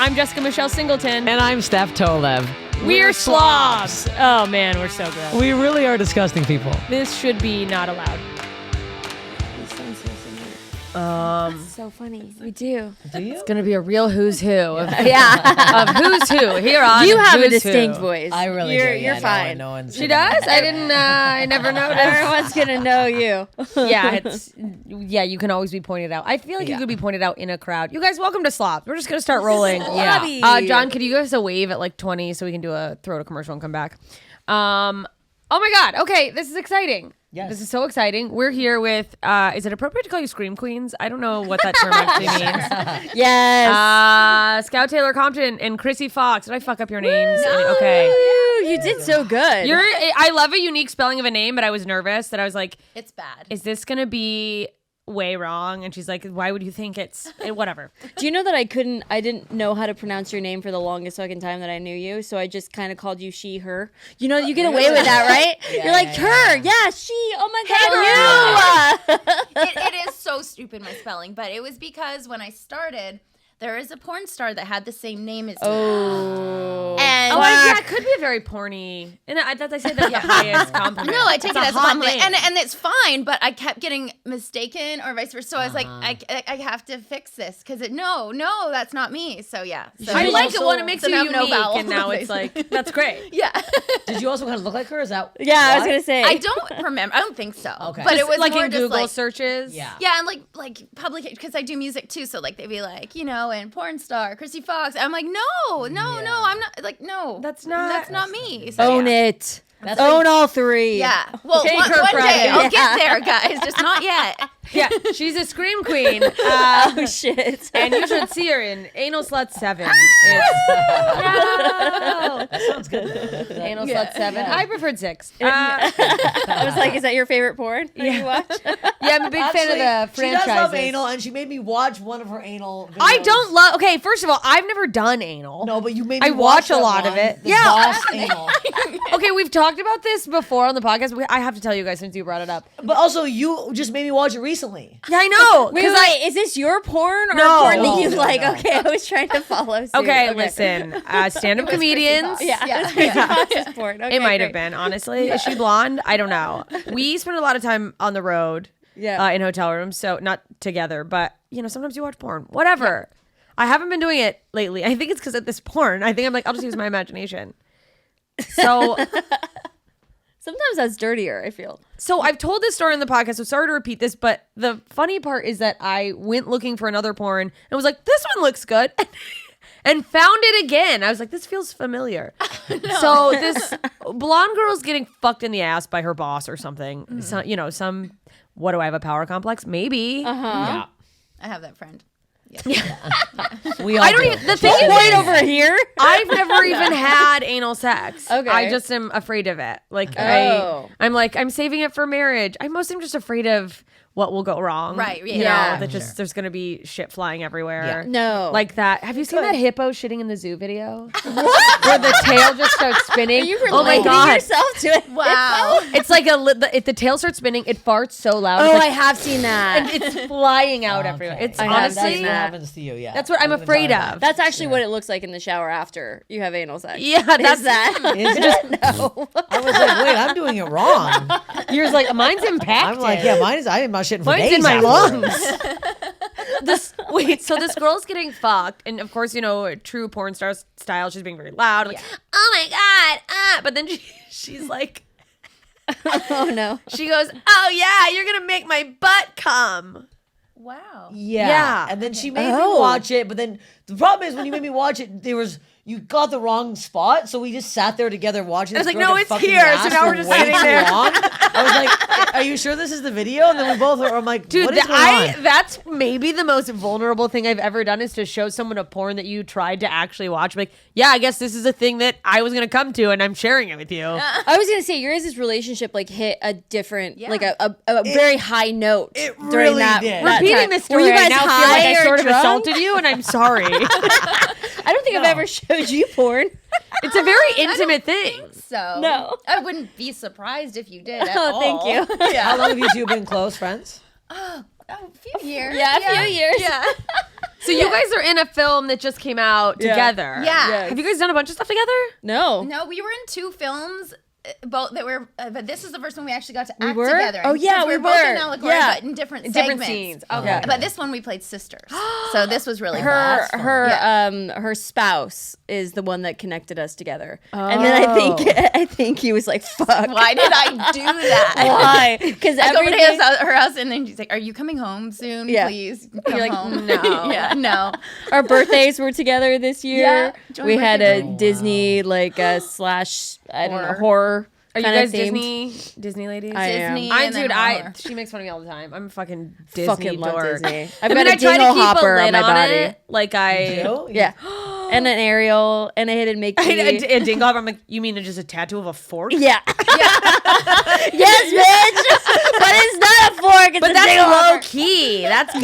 I'm Jessica Michelle Singleton. And I'm Steph Tolev. We're Slobs. Oh man, we're so good. We really are disgusting people. This should be not allowed. That's so funny. We do. Do you? It's gonna be a real who's who of, Yeah. of who's who here on You have a Who's distinct Who. voice. I really you're, do. You're Yeah, fine. No one's She does? I didn't. I never noticed. Everyone's gonna know you. Yeah, you can always be pointed out. I feel like you could be pointed out in a crowd. You guys, welcome to Slobs. We're just gonna start rolling. Yeah. John, could you give us a wave at like 20 so we can do a throw to commercial and come back? Oh my God. Okay, this is exciting. Yes. This is so exciting. We're here with, is it appropriate to call you Scream Queens? I don't know what that term actually means. Yes. Scout Taylor Compton and Chrissy Fox. Did I fuck up your names? No. Okay. You did so good. I love a unique spelling of a name, but I was nervous that I was like, It's bad. is this going to be way wrong? And she's like, why would you think whatever. Do you know that I didn't know how to pronounce your name for the longest fucking time that I knew you, so I just kind of called you she, her. You know, you get away with that, right? Yeah, You're like, yeah, her, she, oh my God, you. It is so stupid, my spelling, but it was because when I started, there is a porn star that had the same name as me. Oh. And Yeah, it could be a very porny. And I thought I said that the highest compliment. no, I take It's it a as a hot compliment, name. and it's fine. But I kept getting mistaken or vice versa. So I was like, I have to fix this because no, that's not me. So yeah, so I you like also- it when it makes so you now unique, no vowel. and now it's like, that's great. yeah. Did you also kind of look like her? Is that? Yeah, I was why? gonna say. I don't remember. I don't think so. Okay. but it was like more in just Google like, searches. Yeah. yeah, and like public because I do music too. So like they'd be like, and porn star Chrissy Fox. I'm like, no, I'm not like no. That's that's not- not me. So, Own yeah. it. That's Own all three. Yeah. Well, Take one her day Friday. I'll Yeah. get there, guys. Just not yet. Yeah, she's a scream queen. Oh shit. And you should see her in Anal Slut 7. No! That sounds good. Anal Slut 7. Yeah. I preferred 6. I was like, is that your favorite porn that you watch? Yeah, I'm a big fan of the franchises. She does love anal, and she made me watch one of her anal videos. I don't love. Okay, first of all, I've never done anal. No, but you made me I watch a that lot of one, it. the Yeah. Boss anal. Okay, we've talked about this before on the podcast. I have to tell you guys since you brought it up. But also, you just made me watch it recently. Yeah, I know. Wait, 'cause is this your porn or No. porn that No, you no, like? no. Okay, I was trying to follow suit. Okay, listen. Stand-up comedians. Yeah. Yeah. Porn. Okay, It might have great. been, honestly. Is she blonde? I don't know. We spend a lot of time on the road in hotel rooms, so not together, but, sometimes you watch porn. Whatever. I haven't been doing it lately. I think it's because of this porn. I think I'm like, I'll just use my imagination. So Sometimes that's dirtier, I feel. I've told this story on the podcast, so sorry to repeat this, but the funny part is that I went looking for another porn and was like, this one looks good. And found it again. I was like, this feels familiar. So this blonde girl's getting fucked in the ass by her boss or something. So, what do I have, a power complex? Maybe. Yeah. I have that friend. We all I don't do. even, the thing is, Point over here. I've never even had anal sex. Okay. I just am afraid of it. Like, Oh. I'm like, I'm saving it for marriage. I mostly am just afraid of what will go wrong. Right, yeah. Yeah. That just, there's going to be shit flying everywhere. Yeah. No. Like that. Have you seen that hippo shitting in the zoo video? Where the tail just starts spinning. Are you Oh my relating God. yourself to it? Wow. It's like if the tail starts spinning, it farts so loud. Oh, It's like, I have seen that. and it's flying out everywhere. Okay. It's I have honestly, seen what that. happens to you. Yeah. that's what I'm That's afraid entirely- of. That's actually what it looks like in the shower after you have anal sex. Yeah, that's Is that? Is it? No. I was like, wait, I'm doing it wrong. Yours like mine's impacted. I'm like, yeah, mine is. I am not shitting for Mine's days in my afterwards. lungs. So this girl's getting fucked, and of course, true porn star style, she's being very loud, like, oh my God, but then she's like, Oh no. she goes, oh yeah, you're gonna make my butt come. Wow. Yeah. Yeah. And then she made me Oh. watch it, but then the problem is when you made me watch it, you got the wrong spot, so we just sat there together watching. I was this like, girl no, get it's fucked in the here, so ass now for we're just way sitting too there. long. I was like, are you sure this is the video? And then we both were. I'm like, Dude, what is going on? that's maybe the most vulnerable thing I've ever done is to show someone a porn that you tried to actually watch. Like, yeah, I guess this is a thing that I was gonna come to, and I'm sharing it with you. I was gonna say your guys' relationship like hit a different, Yeah. like a very high note. it during really that, did. that Repeating time. this Were story, you I guys now feel like high I or sort of drunk? assaulted you, and I'm sorry. I don't think I've No. ever showed you porn. It's a very intimate thing. So No. I wouldn't be surprised if you did. At Oh, all. thank you. How long have you two been close friends? a few years. Yeah, a few years. Yeah. So you guys are in a film that just came out together. Yeah. Have you guys done a bunch of stuff together? No. No, we were in 2 films. Both that were, but this is the first one we actually got to act were? together. Oh, yeah, Since we we're both were. in allegory, Yeah. but in different Different segments. scenes. Oh, Okay. Yeah. But this one we played sisters, so this was really Her fun. her spouse is the one that connected us together. And then I think he was like, fuck. Why did I do that? Why? Because I go over everything to her house, and then she's like, "Are you coming home soon? Yeah. Please come You're like, home." no. Yeah, no. our birthdays were together this year. Yeah, joint We had a birthday. Disney like slash I don't know Horror. horror. Are you kinda guys themed. Disney ladies? I am. Disney. I and then dude, horror. she makes fun of me all the time. I'm a fucking Disney Fucking love dork. Disney. I've I got mean, a I try to dingle keep hopper a on lid my on body. it. Like I, You? Yeah. And an Ariel and a hidden Mickey. a dingle hopper. I'm like, you mean just a tattoo of a fork? Yeah. Yes, bitch. But it's not a fork. It's But a that's dingle low hopper. key. That's good.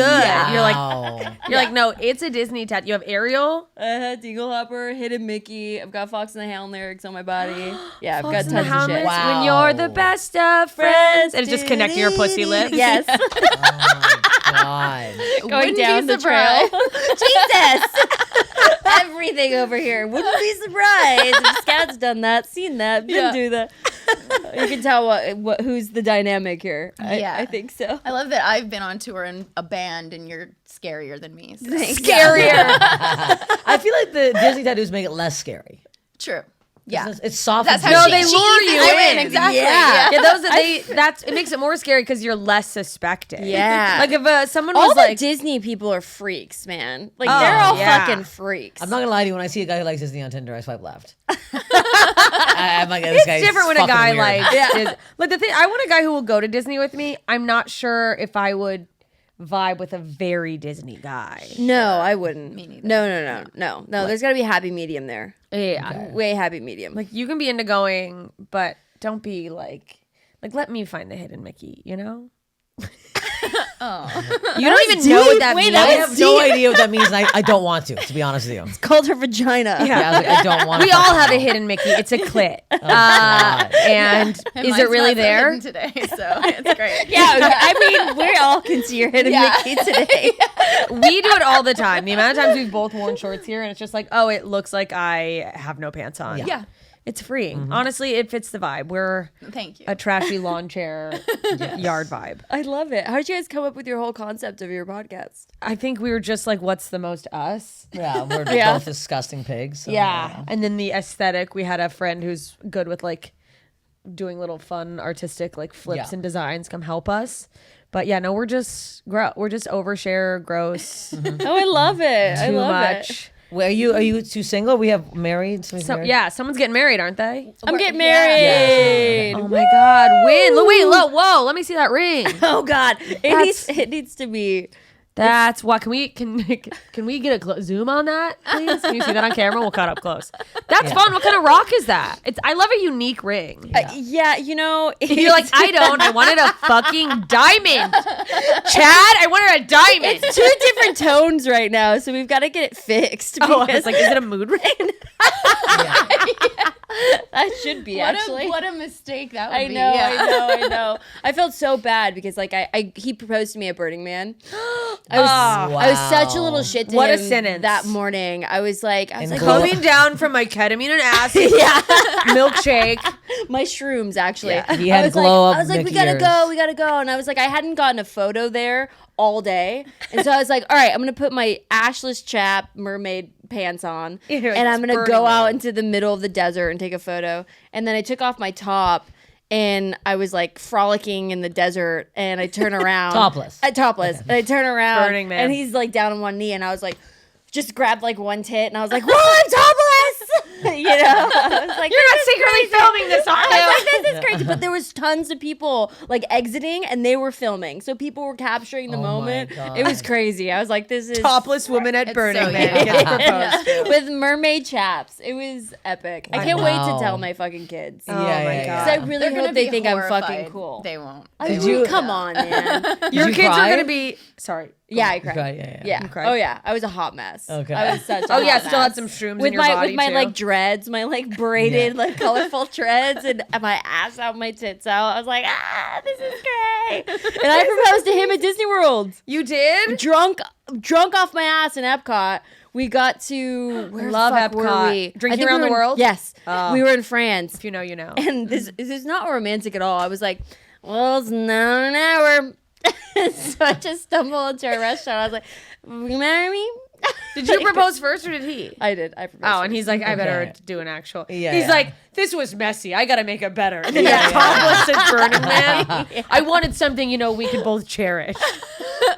You're like, Wow. you're like, no, it's a Disney tattoo. You have Ariel. Dingle hopper, hidden Mickey. I've got Fox and the Hound lyrics on my body. Yeah, I've got Fox and the tons of Hound shit. lyrics, Wow. When you're the best of friends, and it's just connecting your pussy lips. Yes. Oh my God. Going Wouldn't be down the trail. surprised. Jesus. Everything over here. Wouldn't be surprised if Scout's done that, seen that, been do that. You can tell what who's the dynamic here. I think so. I love that I've been on tour in a band, and you're scarier than me. So. Scarier. I feel like the Disney tattoos make it less scary. True. Yeah. It's soft. That's and how No, gentle. they she lure uses you it in. Exactly. Yeah. Yeah, those are it makes it more scary because you're less suspected. Yeah. Like if someone All was the like, Disney people are freaks, man. Like Oh, they're all yeah. fucking freaks. I'm not gonna lie to you. When I see a guy who likes Disney on Tinder, I swipe left. I'm like, this it's different when a fucking guy weird. likes Dis- like the thing. I want a guy who will go to Disney with me. I'm not sure if I would vibe with a very Disney guy. No, I wouldn't. Me neither. No. There's got to be a happy medium there. Yeah, Way happy medium. like you can be into going, but don't be like let me find the hidden Mickey. You know. You don't even know what that Wait, means. that I was have no idea what that means, and I don't want to be honest with you. called her vagina. Yeah, I was like, I don't want. We all have a hidden Mickey. It's a clit. God. And And is mine's it really not so there? hidden today? So it's great. Yeah, I mean, we all can see your hidden Mickey today. We do it all the time. The amount of times we've both worn shorts here, and it's just like, oh, it looks like I have no pants on. Yeah. It's freeing. Honestly, it fits the vibe. We're Thank you. a trashy lawn chair yard vibe. I love it. How did you guys come up with your whole concept of your podcast? I think we were just like, what's the most us? Yeah, we're Yeah. both disgusting pigs. So, Yeah. And then the aesthetic, we had a friend who's good with like doing little fun artistic like flips Yeah. and designs come help us. But yeah, no, we're just overshare, gross, Oh, I love it. I too love much. it. Well, are you two single? We have married. Somebody's married? Yeah, someone's getting married, aren't they? I'm getting Yeah. married. Oh my God, win! Wait, whoa, let me see that ring. Oh God, it needs to be. That's why. Can we get a zoom on that, please? Can you see that on camera? We'll cut up close. That's fun. What kind of rock is that? I love a unique ring. Yeah, you know. You're like, I don't. I wanted a fucking diamond. Chad, I wanted a diamond. It's two different tones right now, so we've got to get it fixed. Oh, I Because was like, is it a mood ring? that should be actually. What a mistake that would I be. know, Yeah. I know. I felt so bad because like he proposed to me at Burning Man. I was such a little shit to What a him sentence. that morning. I was like, glow- Coming down from my ketamine and acid milkshake. my shrooms actually. Yeah. He had I was glow like, up I was like, we Mickey gotta ears. go, and I was like, I hadn't gotten a photo there all day, and so I was like, all right, I'm gonna put my ashless chap mermaid pants on, Ew, and I'm it's gonna Burning go out Man. into the middle of the desert and take a photo, and then I took off my top. And I was like frolicking in the desert, and I turn around Topless. topless, and I turn around, Burning Man. and he's like down on one knee, and I was like, just grabbed like one tit, and I was like, "Whoa, I'm topless!" You know, I was like, You're not secretly filming this, are I you? was like, this is crazy. But there was tons of people like exiting, and they were filming, so people were capturing the Oh my moment. God. It was crazy. I was like, this is Topless woman at It's Burning so Man you. gets proposed to. with mermaid chaps. It was epic. I can't wait to tell my fucking kids. Oh my God. Because I really They're gonna hope they be think I'm horrified. fucking cool. They won't. I mean, come on, man. Your you kids cry? are gonna be sorry. Yeah, I You cried. cried, yeah. Yeah. You cried? Oh yeah. I was a hot mess. Okay. I was such a Oh yeah, hot still mess. had some shrooms with in your my body with my too. like dreads, my like braided, like colorful dreads, and my ass out, my tits out. I was like, this is great. And I proposed to him at Disney World. You did? Drunk off my ass in Epcot. We got to where Love the fuck were Epcot. we? Drinking I think around we the were in- world? Yes, Oh. we were in France, If you know, you know. and this is not romantic at all. I was like, well, it's not an hour. So I just stumbled into a restaurant. I was like, will you marry me? Did you propose first or did he? I did. I proposed. Oh, and first. he's like, I better Okay. do an actual. Yeah, He's yeah. like, this was messy. I gotta make it better. And then topless at Burning Man. I wanted something, we could both cherish.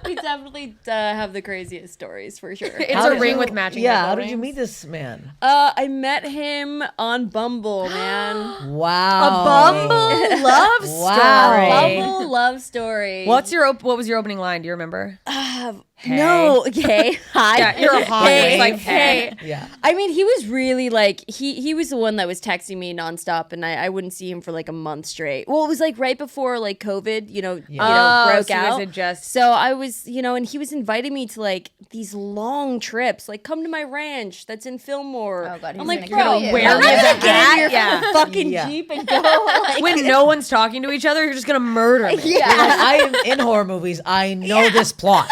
We definitely have the craziest stories for sure. It's How a did ring you- with matching. Yeah, nipple how did you rings. meet this man? I met him on Bumble, man. Wow. Bumble love Wow. story. Bumble love story. What was your opening line? Do you remember? No, okay. Hi. Yeah, you're a hot. Hey, It's like, hey. Yeah. I mean, he was really like he was the one that was texting me nonstop, and I wouldn't see him for like a month straight. Well, it was like right before like COVID, Oh, broke so you guys out. had just- So I was, and he was inviting me to like these long trips, like come to my ranch that's in Fillmore. Oh, God, I'm he's like, gonna bro, kill you. wear I'm me not as gonna a get in your Yeah. fucking Yeah. Jeep and go. Like, When no one's talking to each other, you're just gonna murder me. You're like, I am in horror movies. I know this plot.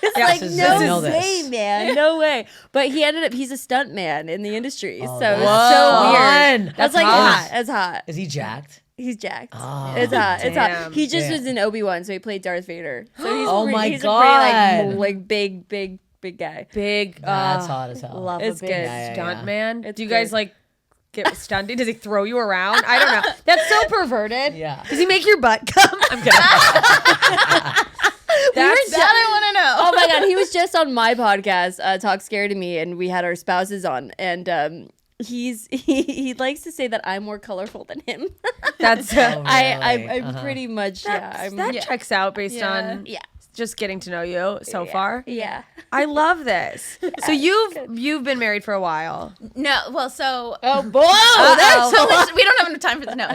It's like, This is- no know way, this. man. No way. But he's a stunt man in the industry. so that's it's so weird. fun. That's That's like hot. hot. That's hot. Is he jacked? He's jacked. Oh, It's hot. It's hot. damn. He just Yeah. was in Obi-Wan, so he played Darth Vader. So he's Oh my he's God. a pretty like big guy. Big That's hot as hell. love It's a big good. Yeah, yeah, stunt yeah. man. It's Do you guys good. like get stunted? Does he throw you around? I don't know. That's so perverted. Yeah. Does he make your butt come? I'm kidding. That's That I want to know. Oh my God, he was just on my podcast, Talk Scared of Me, and we had our spouses on, and he likes to say that I'm more colorful than him. that's Oh, I'm really? pretty much I'm that Yeah. checks out based Yeah. on yeah. just getting to know you so far. Yeah. I love this. So you've been married for a while. No, well, so Oh boy, so we don't have enough time for the no.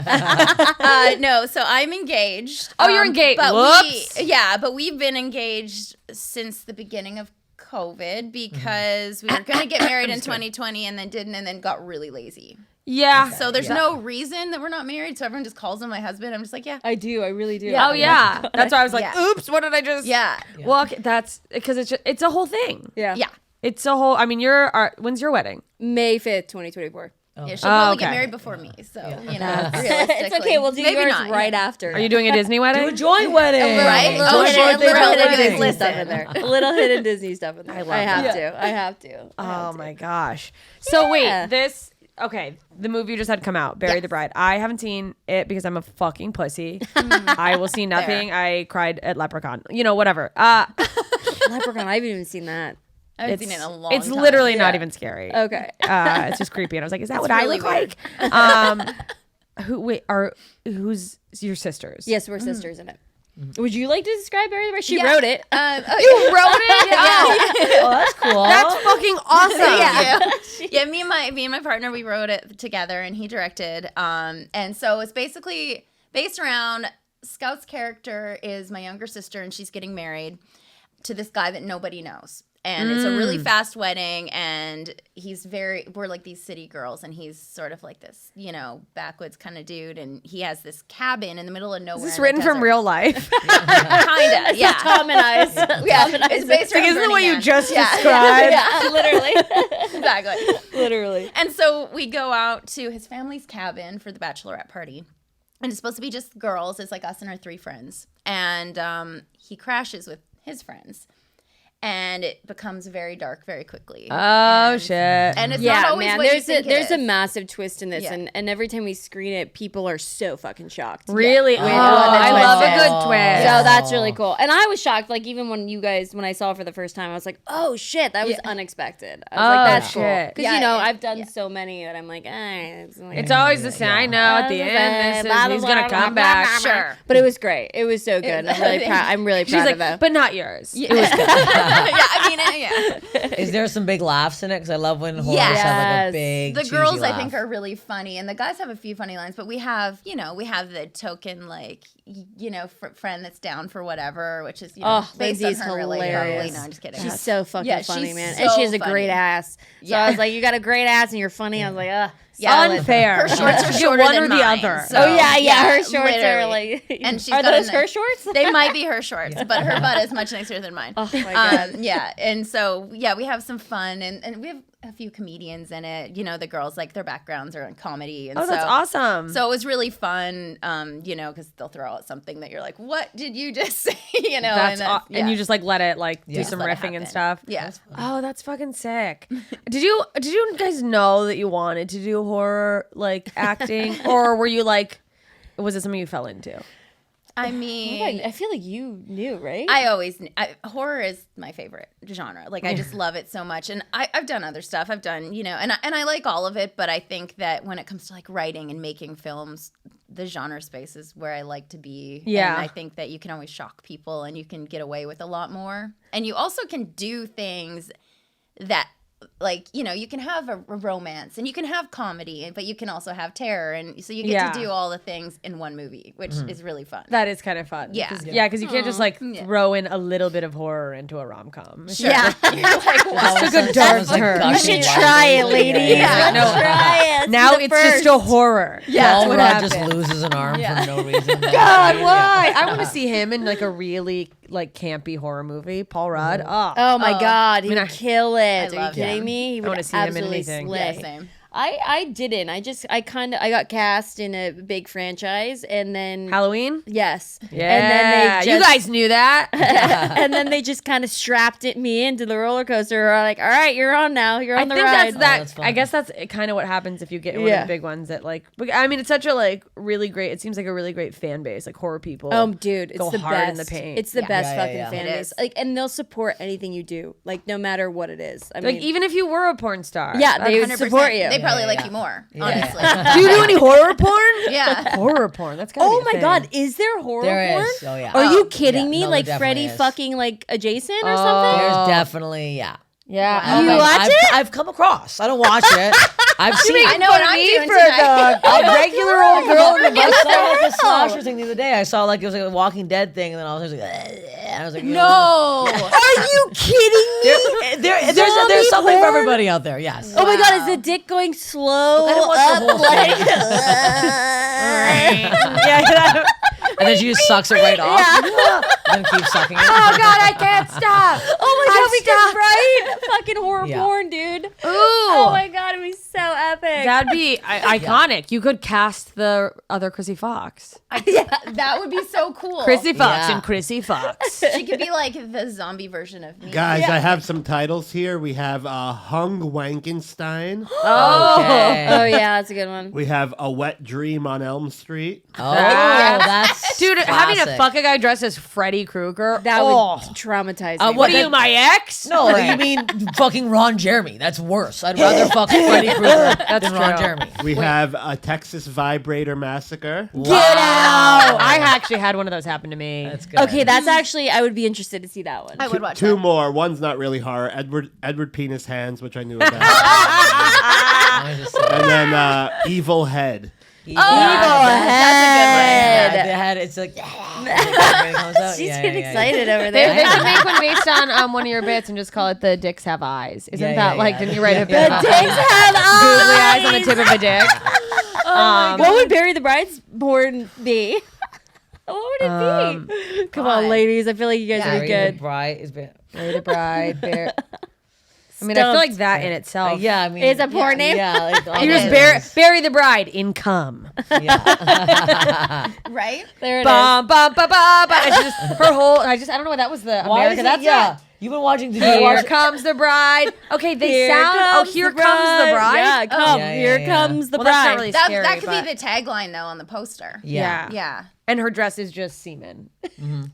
No, so I'm engaged. Oh, you're engaged. But Whoops. but we've been engaged since the beginning of COVID because we were gonna get married in 2020 and then didn't, and then got really lazy. Yeah. So there's no reason that we're not married. So everyone just calls him my husband. I'm just like, yeah, I do. I really do. Oh yeah. That's why I was like, Yeah. oops, what did I just? yeah, Well, okay, that's because it's a whole thing. Yeah. yeah. It's a whole. I mean, when's your wedding? May 5th, 2024. Yeah, she'll probably okay. get married before me. So you know, realistically, It's okay. We'll do maybe yours not, right yeah. after. Are you doing a Disney wedding? Do a joint wedding. Right? A Oh, little shit, hidden, little hidden Disney Disney stuff listen. in there. A little hidden Disney stuff in there. I love have that. to. I have to. Oh my gosh. So Yeah. wait, the movie you just had come out, Bury the Bride. I haven't seen it because I'm a fucking pussy. I will see nothing. I cried at Leprechaun. Whatever. Leprechaun. I haven't even seen that. I haven't seen it in a long It's time. literally not even scary. Okay. It's just creepy. And I was like, is that what really I look weird. like? Who's your sisters? Yes, we're sisters in it. Would you like to describe Bury the Bride? She wrote it. You wrote it? Oh, that's cool. That's fucking awesome. Yeah, me and my partner, we wrote it together, and he directed. And so it's basically based around Scout's character is my younger sister, and she's getting married to this guy that nobody knows. And it's a really fast wedding, and we're like these city girls, and he's sort of like this, backwoods kind of dude, and he has this cabin in the middle of nowhere. Is this written from real life? Kinda, yeah. Tom and I. Yeah, it's based around Isn't it what Burning you Man. just Yeah. described? Yeah, literally. Exactly. Literally. And so we go out to his family's cabin for the bachelorette party. And it's supposed to be just girls. It's like us and our 3 friends. And he crashes with his friends. And it becomes very dark very quickly. Oh, shit. And it's not always what you think there's it a is. massive twist in this, Yeah. and every time we screen it, people are so fucking shocked. Really? With Oh, what the I twist love a is. good twist. So that's really cool. And I was shocked, like even when I saw it for the first time, I was like, oh shit, that was unexpected. I was like, that's shit. cool. Because Yeah, I've done so many that I'm like, It's always the same. I know at the end, he's going to come back. Sure. But it was great. It was so good. I'm really proud. I'm really She's proud like, of it. but not yours. It was good. I mean, yeah. Is there some big laughs in it? Because I love when horrors Yes. have like a Yes. big. The cheesy girls laugh. I think are really funny, and the guys have a few funny lines. But we have the token friend that's down for whatever, which is based on Lindsay's her really hilarious. early. No, I'm just kidding. She's so fucking Yeah, funny, she's man. so And she has a funny. great ass. So Yeah. I was like, you got a great ass and you're funny. I was like, Yeah. Unfair. Her shorts are Get shorter one than or the mine, other. so- Oh yeah, her shorts are literally. like. And she's are got those a her nice- shorts? They might be her shorts, but her butt is much nicer than mine. Oh my god. Yeah, and so we have some fun, and we have a few comedians in it. The girls their backgrounds are in comedy, and Oh, that's awesome. So it was really fun, because they'll throw out something that you're like, "What did you just say?" And you just let it do Just some let it riffing and happen. stuff. Yeah. Oh, that's fucking sick. Did you guys know that you wanted to do horror acting, or were you was it something you fell into? I mean, I feel like you knew, right? I always horror is my favorite genre. I just love it so much, and I've done other stuff. I've done and I like all of it, but I think that when it comes to writing and making films, the genre space is where I like to be. Yeah. And I think that you can always shock people, and you can get away with a lot more, and you also can do things that. You can have a romance and you can have comedy, but you can also have terror. And so you get to do all the things in one movie, which is really fun. That is kind of fun. Yeah. Because you can't just throw in a little bit of horror into a rom-com. Sure. Yeah. Just took a dark turn. You should try it, ladies. Yeah. Let's try it. Now the it's just a horror. Yeah, That's what just happened. loses an arm for no reason. God, why? I want to see him in a really campy horror movie. Paul Rudd. Oh my god, he I mean, would kill it. Are you love kidding him. me? He would wanna see him in absolutely anything. slay. Yeah, same. I didn't. I got cast in a big franchise and then Halloween? yes. Yeah. And then they you guys knew that. and then they just kind of strapped me into the roller coaster. We're like, all right, you're on now. You're on the ride. that's fun. I guess that's kind of what happens if you get one of the big ones that I mean, it's such a really great, it seems like a really great fan base, horror people. Dude, it's go the hard best. in the paint. It's the best Yeah, fucking yeah. fan It base. is. And they'll support anything you do, no matter what it is. I mean, even if you were a porn star. yeah, they would 100%. support you. They probably Yeah, like yeah. you more, Yeah. honestly. Do you do any horror porn? Yeah. Horror porn. That's gotta Oh be a my thing. god, is there horror There porn? is. Oh yeah. Are you kidding yeah. me? No, there Freddie definitely is. fucking adjacent or Oh. something? There's definitely Yeah. You I've- watch I've, it? I've come across. I don't watch it. I've seen. I know what I'm doing tonight. A regular old girl in the bus. I saw a slasher thing the other day. I saw it was a Walking Dead thing, and then I was like, and I was like, No. Are you kidding me? There's something for porn? everybody out there. Yes. Oh my god, is the dick going slow I don't watch up the whole Yeah. And then she just sucks it right off. And then keeps sucking it. Oh god, I can't stop. Oh my god, we could write fucking horror Yeah. porn, dude. Ooh. Oh my god, it'd be so epic. That'd be iconic. You could cast the other Chrissy Fox. That would be so cool. Chrissy Fox Yeah. and Chrissy Fox. She could be like the zombie version of me. Guys, I have some titles here. We have Hung Wankenstein. Okay. Oh yeah, that's a good one. We have A Wet Dream on Elm Street. Oh, that's Dude, having to classic. fuck a guy dressed as Freddy Krueger. That would traumatize me. What are that- you, my ex? No, you mean fucking Ron Jeremy. That's worse. I'd rather fuck Freddy Krueger than Ron true. Jeremy. We have A Texas Vibrator Massacre. Get out! I actually had one of those happen to me. That's good. Okay, that's actually I would be interested to see that one. I would watch Two that. more. One's not really horror. Edward Penis Hands, which I knew about. Let me just say. And then Evil Head. Evil Head. Yeah, the head. It's like. It comes out. She's Yeah, getting yeah, yeah. excited over They there. should make one based on one of your bits and just call it "The Dicks Have Eyes." Isn't Yeah, that yeah, yeah. didn't you write a bit The about Dicks have googly eyes eyes. on the tip of a dick? What would Bury the Bride's porn be? What would it be? Come on, ladies. I feel like you guys would be Barry the good. Bride is been. Mary the Bride. I mean, I feel like that in itself. Yeah, I mean. It's a porn name? Yeah, like all You those just things. bury the bride in cum. Right? There it is. Bum, bum, ba, ba, ba. It's just her whole. I don't know what that was. The Why America. is it? That's Yeah. it. You've been watching. Did you Here watch? comes the bride. Okay, they Here sound. comes Here the comes the bride. Yeah, come. Yeah, yeah, Here yeah. comes the Well, that's bride. not really That, scary. that could but- be the tagline, though, on the poster. Yeah. Yeah. And her dress is just semen,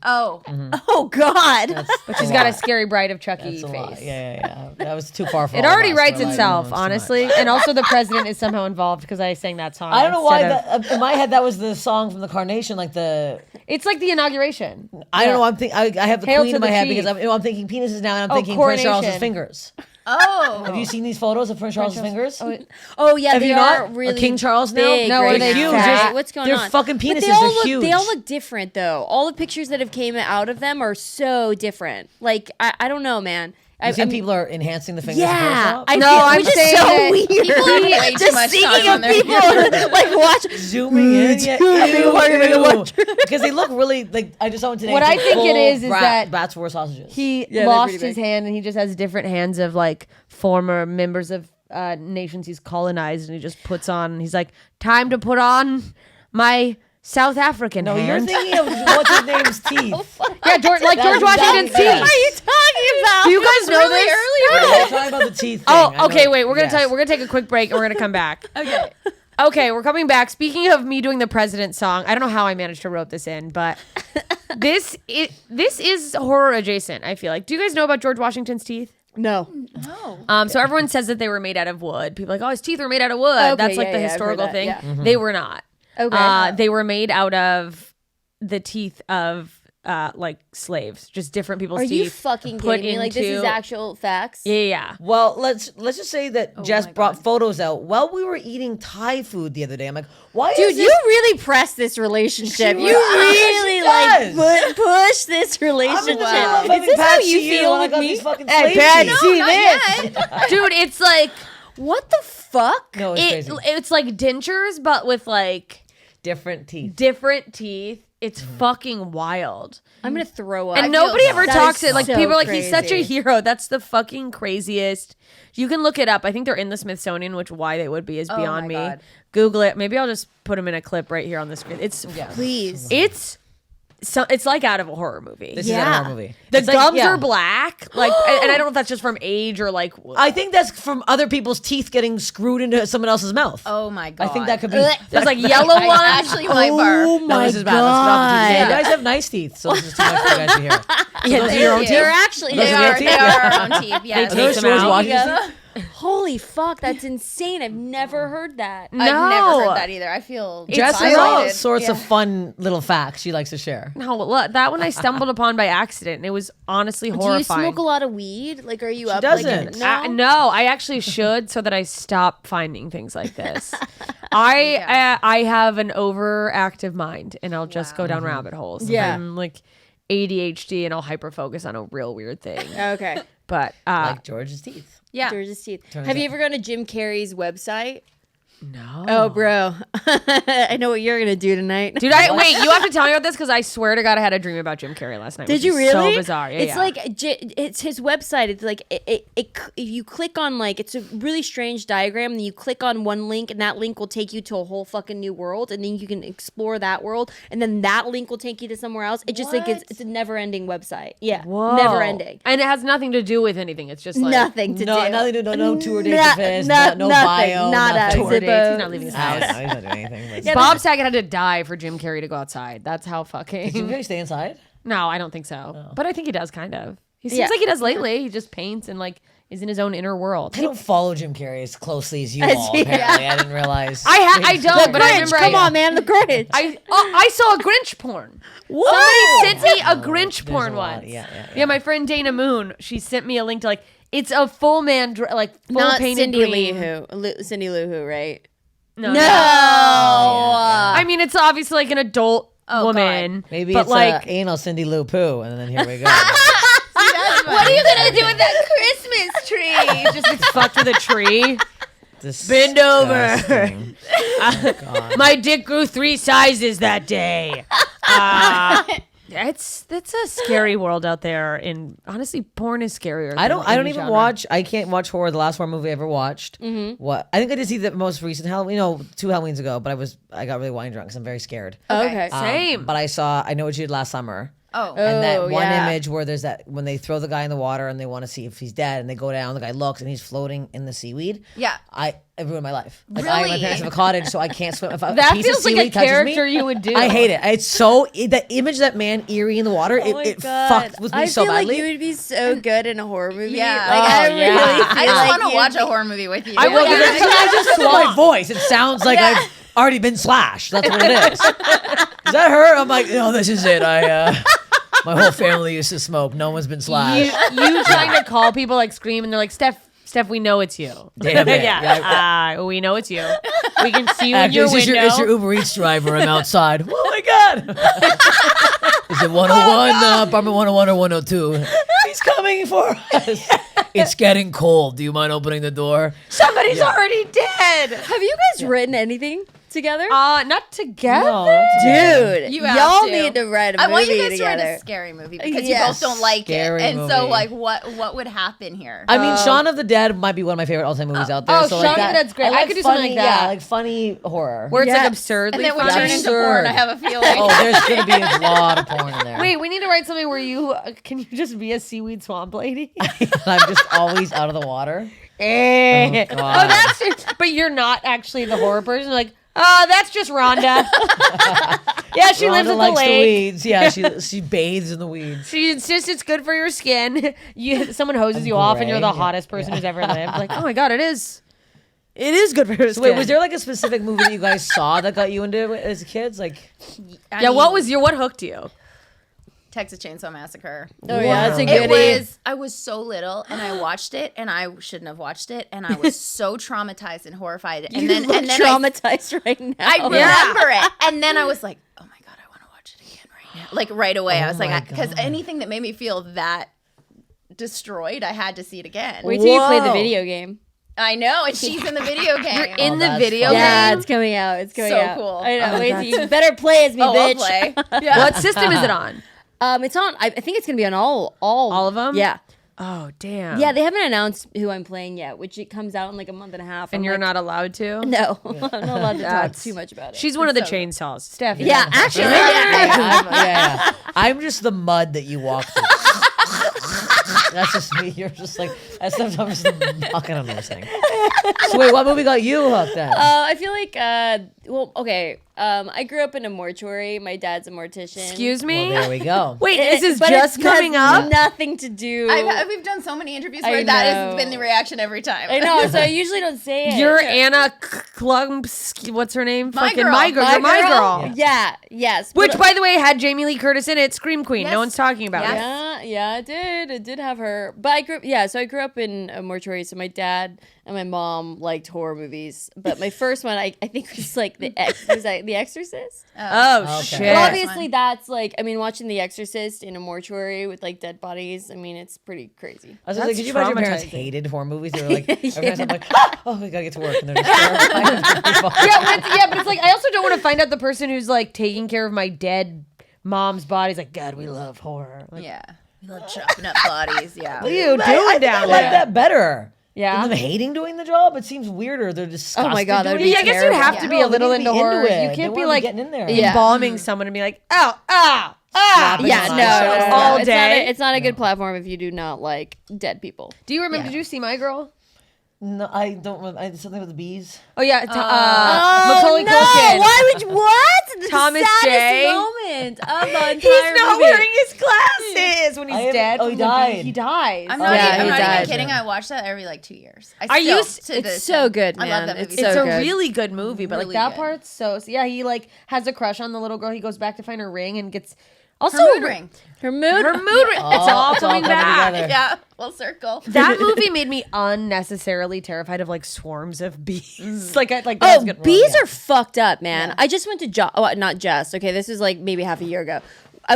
Oh. Oh God. but she's got a scary bride of Chucky That's a lot. face. Yeah. That was too far for It all of already us. writes We're like, itself, no, it's too honestly. much. And also, the president is somehow involved because I sang that song. I don't know why. instead of- In my head, that was the song from the Carnation. Like the. It's like the inauguration. I don't know. I have the Hail queen to in my the head chief. because I'm thinking penises now, and I'm Oh, thinking Prince Charles's coronation. fingers. Oh. Have you seen these photos of Prince Charles's fingers? Oh yeah, Have they you are not? really Or King Charles now? big No, right are they now. huge? Right? What's going Their on? fucking But penises they all are look, huge. They all look different though. All the pictures that have came out of them are so different. Like I don't know, man. You think people are enhancing the fingers? Yeah, in Photoshop? I'm which is saying so that weird. People have way too much time on their like watch. zooming in, because they look really like. I just saw one today. What it's I like think it full is rat, that Batsworth sausages. He they're lost pretty his big. hand, and he just has different hands of like former members of nations he's colonized, and he just puts on. He's like, time to put on my South African no, you're hand. thinking of what's his name's teeth. Yeah, George Washington's exactly teeth. what you talking about? Do you guys know this? We're talking about the teeth. Thing. I Oh, know okay. it. Wait, we're gonna Yes. tell you. We're gonna take a quick break, and we're gonna come back. Okay. Okay, we're coming back. Speaking of me doing the president song, I don't know how I managed to rope this in, but this is horror adjacent. I feel like. Do you guys know about George Washington's teeth? No. So everyone says that they were made out of wood. People are like, oh, his teeth were made out of wood. Okay, That's like yeah, the yeah, I've heard historical that, thing. yeah. They were not. Okay. They were made out of the teeth of like slaves, just different people's Are teeth. you fucking put kidding me? Like this is into- actual facts? Yeah. Well, let's just say that Jess brought photos out while we were eating Thai food the other day. I'm like, why Dude, is this? you really press this relationship. She You really does. like push this I'm in the relationship. middle of Is having this how Pats you to feel and I with got me? these fucking Hey, slave Pat, teeth. see Not this? yet. Dude, it's like What the fuck? No, it's crazy. it's like dentures, but with like Different teeth. different teeth. It's fucking wild. I'm gonna throw up. And nobody ever That talks is it. Like so people are like, he's such a crazy. hero. That's the fucking craziest. You can look it up. I think they're in the Smithsonian, which why they would be is beyond my me. God. Google it. Maybe I'll just put them in a clip right here on the screen. It's Please. it's like out of a horror movie. This is a horror movie. The It's like- gums yeah. are black, like, and I don't know if that's just from age or like. I think that's from other people's teeth getting screwed into someone else's mouth. Oh my god. I think that could be. There's like yellow I ones. actually might barf. No, this is bad. Let's get off the teeth. Yeah, you guys have nice teeth, so this is too much for you guys to hear. So those are your own teeth? They're actually Those They are your are. teeth? They are our own teeth. Yes. They Those take George them out. Washington's teeth? Holy fuck, that's insane. I've never heard that. No. I've never heard that either. I feel Jess has all violated. sorts Yeah. of fun little facts she likes to share. No, look, that one I stumbled upon by accident, and it was honestly Do horrifying. you smoke a lot of weed? Like, are you up? doesn't. Like, No, I actually should so that I stop finding things like this. I have an overactive mind, and I'll just go down rabbit holes. Yeah. I'm like ADHD, and I'll hyper focus on a real weird thing. Okay. But Like George's teeth. Yeah. George's teeth. Turns Have you out. ever gone to Jim Carrey's website? no, Oh, bro. I know what you're going to do tonight. dude, wait. You have to tell me about this because I swear to God, I had a dream about Jim Carrey last night. Did which you is really? So bizarre. Yeah, it's yeah. like it's his website. It's like if you click on like it's a really strange diagram, and you click on one link, and that link will take you to a whole fucking new world, and then you can explore that world, and then that link will take you to somewhere else. It just like it's a never-ending website. Yeah, Whoa. never-ending. and it has nothing to do with anything. It's just like Nothing to No, do. nothing to no tour dates No- of his, no- no nothing, bio, nada, nothing. tour dates. He's Zippo. not leaving his No, house. he's not doing anything. But Bob Saget had to die for Jim Carrey to go outside. That's how Does Jim fucking. Carrey stay inside? No, I don't think so. But I think he does kind of. He seems Yeah. like he does lately. He just paints and like is in his own inner world. I don't follow Jim Carrey as closely as you As all. you- Apparently, I didn't realize. I don't, but I Grinch, remember. come on, man, the Grinch. I saw a Grinch porn. Somebody sent me a Grinch There's porn a lot. once. Yeah. My friend Dana Moon. She sent me a link to like it's a full man like full Not painted Cindy green. Cindy Lou Who, right? No. Yeah. I mean, it's obviously like an adult woman. Maybe but it's like anal Cindy Lou Poo, and then here we go. What are you gonna do with that Christmas tree? just gets fucked with a tree. Disgusting. Bend over. Oh, God. My dick grew 3 sizes that day. It's a scary world out there, and honestly, porn is scarier. I than don't any even genre. watch. I can't watch horror. The last horror movie I ever watched. What? I think I did see the most recent Halloween. No, 2 Halloweens ago. But I got really wine drunk because I'm very scared. Okay. Same. But I know what you did last summer. Oh. And that one yeah. image where there's that when they throw the guy in the water and they want to see if he's dead and they go down, the guy looks and he's floating in the seaweed. Yeah. It ruined my life. Like Really? my parents have a cottage, so I can't swim. If a That piece feels of like a seaweed touches character me, you would do. I hate it. It's so that image of that man Erie in the water. Oh my it God. fucked with me I so feel badly. like you would be so good in a horror movie. Yeah. Like, I Oh, really yeah. feel I just like want to you'd watch be- a horror movie with you. I will. Well, Yeah. I just my voice. It sounds like I've already been slashed. That's what it is. Is that her? I'm like, no, this is it. My whole family used to smoke. No one's been slashed. You trying to call people like scream and they're like, Steph, we know it's you. Damn it. We know it's you. We can see you in Actually, your it's window. your Uber Eats driver. I'm outside. Oh my God. Is it 101, apartment 101 or 102? He's coming for us. It's getting cold. Do you mind opening the door? Somebody's already dead. Have you guys written anything together? Not together. No, Dude, You have y'all to. need to write a I movie want you guys to together. write a scary movie because you Yes. both don't like it. Scary And so, movie. like, what would happen here? I mean, Shaun of the Dead might be one of my favorite all-time movies out there. Oh, so Shaun like of the that, Dead's great. I like could do something funny, like that. Yeah, like funny horror. Where it's like Yes. absurdly and then we funny. turn into porn. I have a feeling. Oh, there's gonna be a lot of porn in there. Wait, we need to write something where you can you just be a seaweed swamp lady? I'm just always out of the water. Oh, God. that's just, but you're not actually the horror person. You're like, oh, that's just Rhonda. Yeah, she lives Rhonda at the likes the lake. weeds. Yeah, she bathes in the weeds. It's good for your skin. Someone hoses you off, and you're the gray, yeah. hottest person who's ever lived. Like, oh my god, it is good for your So skin. wait, was there like a specific movie that you guys saw that got you into it as kids? Like, I Yeah, mean, what hooked you? Texas Chainsaw Massacre? Oh yeah, that's a It goodie. was. I was so little, and I watched it, and I shouldn't have watched it, and I was so traumatized and horrified. And You then, look and then traumatized right now. I remember it, and then I was like, oh my god, I want to watch it again right now. Like right away, I was my like, because God. anything that made me feel that destroyed, I had to see it again. Wait till you play the Whoa. video game. I know, and she's in the video game. You're in the that's video fun. Yeah, game. it's coming out. It's coming So out. cool. I know. Oh, Wait, that's- you better play as me, Oh, I'll bitch. play. Yeah. What system is it on? It's on. I think it's gonna be on all All of them? Yeah, Oh damn. yeah. They haven't announced who I'm playing yet, which it comes out in like a month and a half. and I'm you're like, not allowed to. No, I'm not allowed to talk That's- too much about it. She's one of the so good. chainsaws, Steph. yeah, actually, yeah. I'm just the mud that you walk through. That's just me. You're just like, that's sometimes I'm knocking on this thing. So wait, what movie got you hooked then? I feel like, well, okay. I grew up in a mortuary. My dad's a mortician. Excuse me. Well, there we go. Wait, this is But just it has coming up. Nothing to do. We've done so many interviews I where that has know. been the reaction every time. I know, so I usually don't say it. You're Anna Klumps. What's her name? My Fucking girl. my girl. You're my girl. Yeah. Yes. Which, but- by the way, had Jamie Lee Curtis in it. Scream Queen. Yes. No one's talking about Yes. it. Yeah, it did. It did have her. But I grew up, so I grew up in a mortuary. So my dad and my mom liked horror movies. But my first one, I think was like The Exorcist. Oh Okay. shit. But Well, obviously, that's like, I mean, watching The Exorcist in a mortuary with like dead bodies. I mean, it's pretty crazy. I was like, That's could you imagine your parents traumatizing. hated horror movies? They were like, every time I'm like, oh, we gotta get to work, and they're just terrified. But it's like I also don't want to find out the person who's like taking care of my dead mom's body. Like, God, we love horror. Like, Yeah. We love chopping up bodies. Yeah. what are you I doing think down I like there? that better. Yeah. Than them hating doing the job. It seems weirder. They're disgusted. Oh my God, that would doing be Yeah, it. I guess you terrible. have to be No, a little they need into to be horror. into it. You They can't be wanna like getting in there. Yeah. embalming someone and be like, oh, Slapping Yeah, on no, myself. All it's day? It's not a good platform if you do not like dead people. Do you remember? Did you see My Girl? No, I don't. Remember. I did something with the bees. Oh yeah, Macaulay Culkin. Why would you? What? The Thomas saddest J. moment of the entire He's not movie. wearing his glasses when I he's haven't- dead. oh, he from the died. bee. He dies. I'm not, Yeah, even, I'm he not died. even kidding. I watch that every like 2 years. Are you It's so good, I man. love that movie. It's It's so a good. really good movie, but Really like that good. part's so yeah. He like has a crush on the little girl. He goes back to find her ring and gets also Her mood ring. Her mood. Her mood ring. It's all coming back. together. Yeah. Full circle. That movie made me unnecessarily terrified of like swarms of bees. Like that Oh, was good. bees are fucked up, man. I just went to not just. Okay, this was like maybe half a year ago.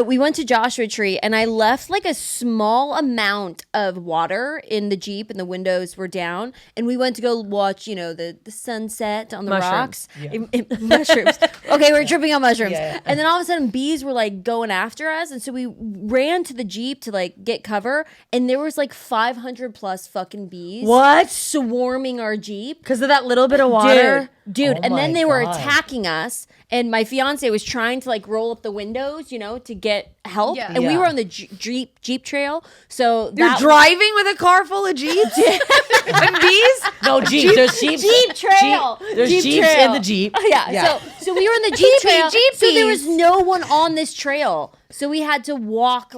We went to Joshua Tree, and I left like a small amount of water in the Jeep, and the windows were down. And we went to go watch, the sunset on the Mushrooms. rocks. Mushrooms. Okay, we were tripping on mushrooms. Yeah. And then all of a sudden, bees were like going after us, and so we ran to the Jeep to like get cover, and there was like 500 plus fucking bees. What? Swarming our Jeep. Because of that little bit of water. Dude, Oh and then my they were God. attacking us, and my fiance was trying to like roll up the windows, to get help, Yeah. and we Yeah. were on the Jeep trail, so You're that driving with a car full of jeeps and bees. No, Jeep. There's Jeeps. Jeep trail. There's Jeep Jeeps trail. in the Jeep. Yeah. So we were in the Jeep trail. Jeepies. So there was no one on this trail. So we had to walk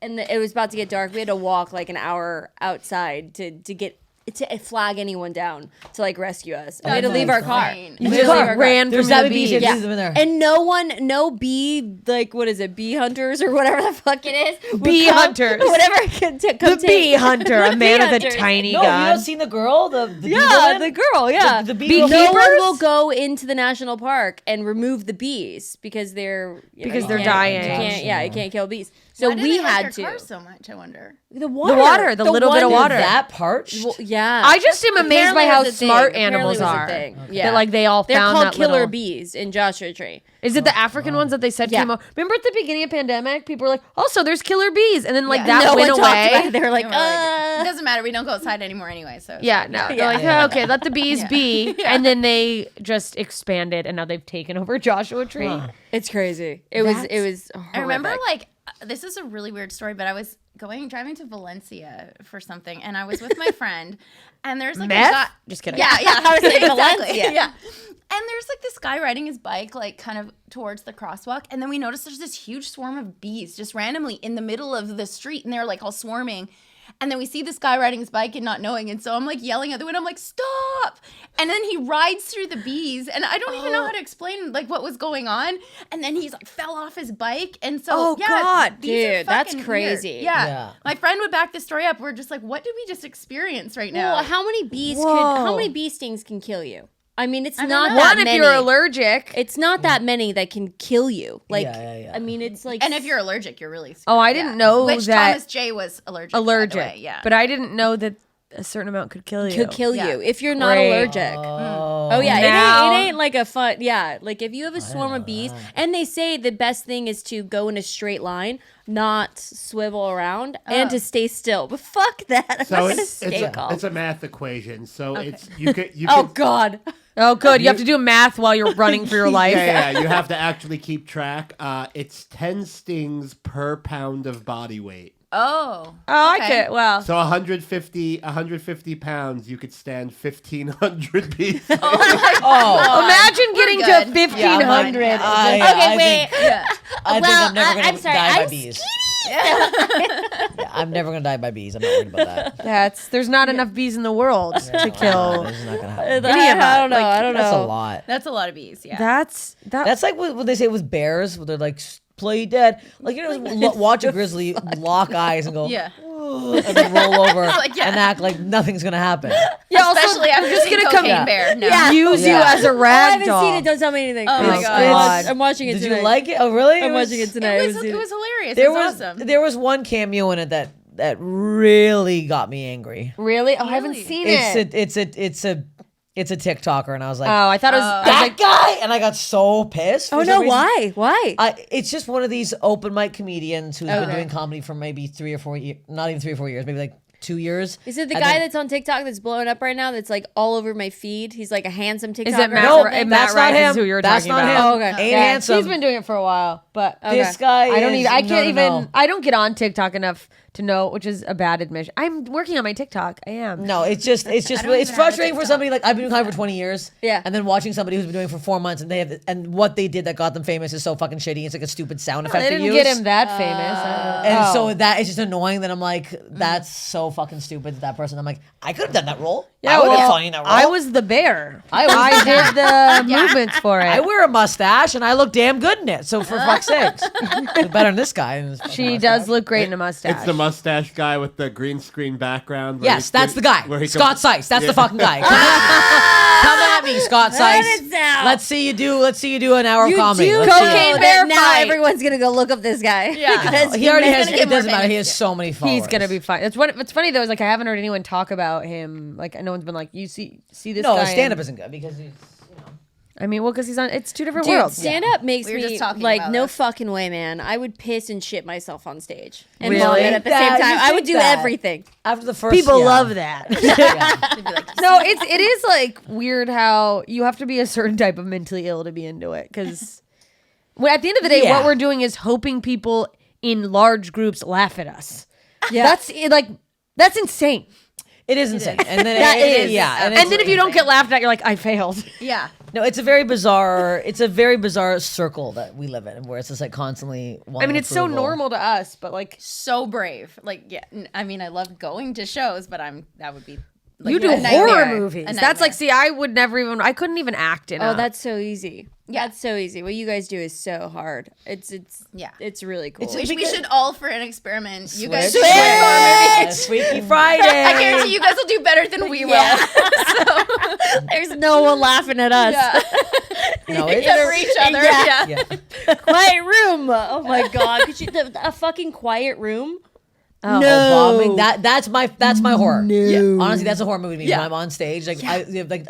and it was about to get dark. We had to walk like an hour outside to get to flag anyone down to like rescue us. We had That's to leave our car. insane. We You had to just leave our car. ran There's from that the bees. bees. Yeah. Them in there. And no bee, like, what is it, bee hunters or whatever the fuck it is? would Bee come- hunters. Whatever can come The bee take. hunter, a man with a hunters. tiny No, you gun. not seen the girl? The bee Yeah, woman? the girl, yeah. The bee Beekeepers? No one will go into the national park and remove the bees because they're Because you they're can't- dying. You can't, yeah, you can't kill bees. So Why do we they like had their to. cars so much, I wonder. The water, the little bit of one- water. That parched? Well, yeah. I just am amazed by Apparently how it was a thing. smart Apparently animals it was a are. thing. Okay. Yeah. That like they all They're found called that killer little. bees in Joshua Tree. Is it the African ones that they said Yeah. came out? Remember at the beginning of pandemic, people were like, "Also, there's killer bees," and then like Yeah. that no went one talked about away. it. They were like, And we're like, it doesn't matter. We don't go outside anymore anyway. So Yeah, no, they're Yeah. like, Yeah. "Oh, okay, let the bees be," and then they just expanded, and now they've taken over Joshua Tree. Huh. it's crazy. It was horrific. I remember like this is a really weird story, but I was driving to Valencia for something, and I was with my friend, and there's like Meth? a guy. Just kidding. Yeah, yeah. I was saying exactly. Valencia. Yeah. And there's like this guy riding his bike like kind of towards the crosswalk, and then we noticed there's this huge swarm of bees just randomly in the middle of the street, and they're like all swarming. And then we see this guy riding his bike and not knowing, and so I'm like yelling at the window, I'm like, "Stop!" And then he rides through the bees, and I don't even know how to explain like what was going on. And then he's like fell off his bike, and so Oh, yeah, God, bees are dude, that's fucking crazy. weird. Yeah. Yeah. My friend would back this story up. We're just like, what did we just experience right now? Well, how many bees Whoa. how many bee stings can kill you? I mean, it's don't not know. that One, if many. you're allergic. It's not that many that can kill you. Like, Yeah. I mean, it's like, And if you're allergic, you're really screwed. Oh, I didn't know Which that Thomas J was allergic. by the allergic. way, yeah. But I didn't know that a certain amount could kill you. could kill Yeah. you if you're not Great. allergic. Oh yeah, Now- it ain't like a fun. Yeah, like if you have a swarm of bees, and they say the best thing is to go in a straight line, not swivel around, and to stay still. But fuck that, I'm So not gonna it's stay calm. a math equation. So it's you could Oh God, Oh, good. You have to do math while you're running for your life. yeah. You have to actually keep track. It's 10 stings per pound of body weight. Oh. Oh, I okay. could. Well, So 150 pounds, you could stand 1,500 bees. Oh, imagine We're getting good. to 1,500. I wait. think, Yeah. I think Well, I'm never gonna I'm sorry, die by I'm bees. Yeah, I'm never gonna die by bees. I'm not worried about that. There's not enough bees in the world to kill. This is not gonna happen. I don't know. I don't know. That's a lot. That's a lot of bees, yeah. That's like what they say with bears, where they're like, play dead. Like, you know, watch a grizzly lock eyes and go, Yeah. and then roll over Like, yeah. and act like nothing's gonna happen. Yeah, also, Especially after just seeing gonna come Cocaine Bear. No. use you Yeah. as a I rag haven't doll. seen it. Don't tell me anything. Oh my It's- God. I'm watching it Did tonight. you like it? Oh, really? I'm watching it tonight. It was hilarious. There it was was awesome. there was one cameo in it that really got me angry. Really? Oh, I haven't Really? seen It's a TikToker, and I was like, Oh, I thought it was. I was that like, guy, and I got so pissed. for Oh some no! reason. Why? Why? It's just one of these open mic comedians who's been Okay. doing comedy for maybe 3 or 4 years, not even 3 or 4 years, maybe like 2 years. Is it the And guy then- that's on TikTok that's blowing up right now? That's like all over my feed. He's like a handsome TikToker. Is it Matt? No, Matt that's not Rife him. is who you were That's talking not about. him. Oh, okay. Ain't Yeah, handsome. he's been doing it for a while, but This guy. I don't is, even. I can't even. No. I don't get on TikTok enough to know, which is a bad admission. I'm working on my TikTok. I am. No, it's just don't it's even have a frustrating for TikTok. somebody like I've been doing comedy for 20 years. Yeah. And then watching somebody who's been doing it for 4 months and they have and what they did that got them famous is so fucking shitty. It's like a stupid sound effect They they didn't use. get him that famous. And so that is just annoying that I'm like, that's so fucking stupid that person. I'm like, I could have done that role. I would have been funny in that role. I was the bear. I was I the did the movements for it. I wear a mustache and I look damn good in it. So for fuck's sakes, look better than this guy. in his fucking She mustache. does look great in a mustache. It's the mustache guy with the green screen background. where Yes, he- that's the guy. where he Scott comes- Sykes. That's Yeah. the fucking guy. Come at me, Scott Sykes. it down. Let's see you do an hour of You comedy. do Let's see it. Cocaine know Bear that now fight. everyone's gonna go look up this guy. Yeah, He already has. gonna get It doesn't more matter. He famous, has so many followers. He's gonna be fine. That's what. What's funny though is like I haven't heard anyone talk about him. Like no one's been like, you see this No, guy. stand up and- isn't good because he's. I mean, well, because he's on. It's two different Dude, worlds. stand up makes We were me just talking like about no this. fucking way, man. I would piss and shit myself on stage and Really? vomit at the That- same time. you I would think do that? everything. After the first, People yeah. love that. Yeah. They'd be like, No, it is like weird how you have to be a certain type of mentally ill to be into it. Because at the end of the day, Yeah. what we're doing is hoping people in large groups laugh at us. Yeah. That's insane. It is insane. And then That it, is. yeah. And it's- then if you don't get laughed at, you're like, I failed. yeah. no, it's a very bizarre. It's a very bizarre circle that we live in, where it's just like constantly. I wanting mean, it's so approval. normal to us, but like, So brave. Like, yeah. I mean, I love going to shows, but that would be You do a horror nightmare. movies. A That's like, nightmare. see, I couldn't even act in Oh, a. that's so easy. Yeah. That's so easy. What you guys do is so hard. It's Yeah. it's really cool. We should all, for an experiment, you guys Switch. do horror movies. Freaky Friday. I guarantee you guys will do better than we will. There's no one laughing at us. No, Except for each other. Yeah. yeah. Quiet room. Oh my god. Could you a fucking quiet room? Oh. Bombing. That's my horror. No. Yeah. Honestly, that's a horror movie. Yeah. When I'm on stage, like I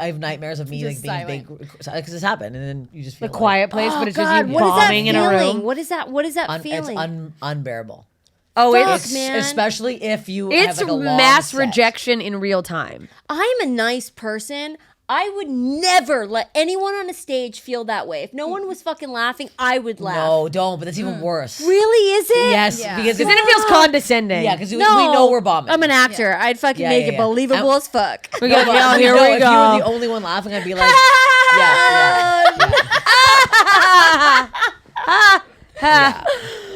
have nightmares of me Just like being big because it's happened, and then you just feel The Quiet Place, Oh but it's god, just you what is that bombing in a feeling? room. What is that? What is that feeling? It's unbearable. Oh, Fuck, it's man. Especially if you it's have like a long mass set. rejection in real time. I'm a nice person. I would never let anyone on a stage feel that way. If no one was fucking laughing, I would laugh. No, don't. But that's even worse. Really, is it? Yes, Yeah. because Because then it feels condescending. yeah, because No, we know we're bombing. I'm an actor. I'd fucking Yeah, make yeah, it yeah. believable as fuck. We go, But yeah, here no, we if go. you were the only one laughing, I'd be like,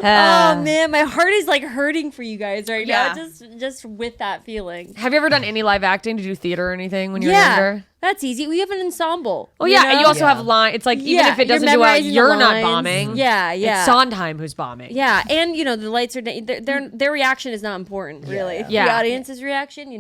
Oh man, my heart is like hurting for you guys right Yeah. now. Just with that feeling. Have you ever done any live acting? Did you do theater or anything when you were Yeah, younger? that's easy. We have an ensemble. Oh yeah, and you know? also have line. It's like even Yeah, if it you're doesn't do well, memorizing the you're not lines. bombing. Yeah, yeah. It's Sondheim who's bombing. Yeah, and the lights are their reaction is not important really. It's Yeah. the audience's reaction.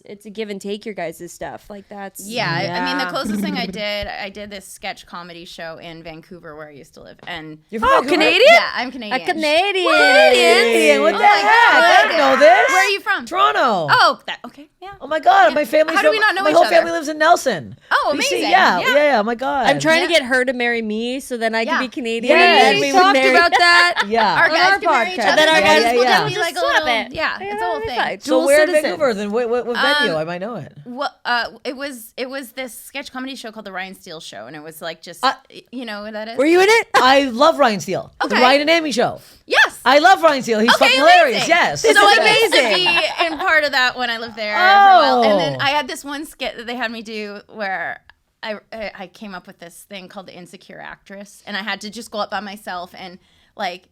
It's a give and take your guys' stuff. Like that's Yeah, I mean, the Yeah. closest thing I did this sketch comedy show in Vancouver where I used to live. And You're from Oh, Vancouver? Canadian? yeah, I'm Canadian. a Canadian. Canadian. What the my heck? I God. didn't know this. Where are you from? Toronto. Oh, okay, yeah. Oh my god, my family's How do from, we not know my each whole other? family lives in Nelson. Oh, BC, amazing. Yeah, Yeah. yeah, oh my god. I'm trying to Yeah. get her to marry me so then I can Yeah. be Canadian. Yeah, and then we we would talked marry- about that. Yeah. Our guys our can marry each podcast. other. And then our Yeah, guys yeah, will yeah. just Be like a swap little, it. yeah, it's a whole it'll be thing. fine. So Dual where in citizens. Vancouver? Then what venue? I might know it. Well, it was this sketch comedy show called The Ryan Steele Show, and it was like just you know what that is? Were you in it? I love Ryan Steele. The Okay. Ryan and Amy show. Yes. I love Ryan Steele. He's Okay, fucking amazing. hilarious. Yes. So I used to amazing. be in part of that when I lived there for a while, and then Oh. I had this one skit that they had me do where I came up with this thing called the Insecure Actress, and I had to just go up by myself and like